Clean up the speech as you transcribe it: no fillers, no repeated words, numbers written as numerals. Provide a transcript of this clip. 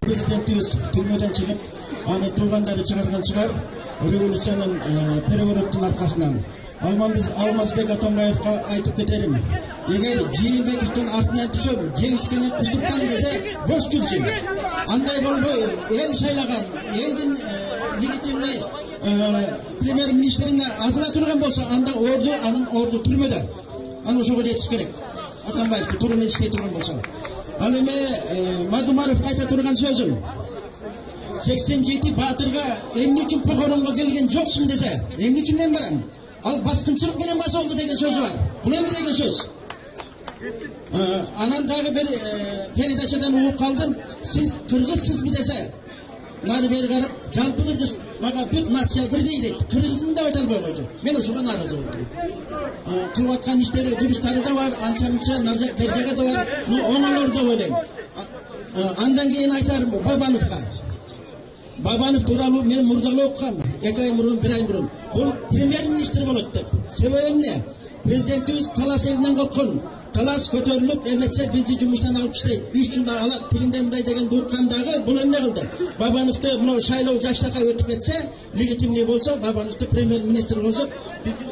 президентибиз түрмөдөн чыгып, аны туугандары чыгарган чыгар, революциянын перевороттун аркасынан. Алмазбек Атамбаевга айтып кетерим. Эгер Жээнбековдун артынан түшөм, же кичкене кустуртам десе, бош жүрчү. Андай болбой, эл шайлаган, элдин легитимный премьер-министрине азыра турган болсо, анда анын орду түрмөдө. Аны ошого жетиш керек. Атамбаевди турмуш иштей турган болсо. Ал эме Мадумаровго айта турган сөзүм. 87 батырга эмне үчүн похоронго келген жоксуң десе, эмне үчүн мен барам? Ал баскынчылык менен басылды деген сөзү бар. Бул эмне деген сөз? Анан дагы бир передачадан угуп калдым. Сиз кыргызсызбы десе, нары бери карап, жалпы кыргыз, мага бүт нация бирдей дейт. Кыргызмын деп айта албай койду. Мен ошого нааразы болдум. Кылып аткан иштери дурустары да бар, анча-мынча наржак бер жага да бар. Оңолор деп ойлойм. Андан кийин айтарым Бабановго. Бабанов тууралуу мен мурдагы окугам, 2 ай мурун, 1 ай мурун. Бул премьер-министр болот деп. Себеби эмне? Президентибиз талас элинен корккон. Талас көтөрүлүп, эметсе бизди жумуштан алып таштайт. 3 жылда алат, тигиндей мындай деген уккандагы бул эмне кылды? Бабановду мына шайлоо жаштакка өтүп кетсе, легитимный болсо, Бабановду премьер-министр болсок, биздин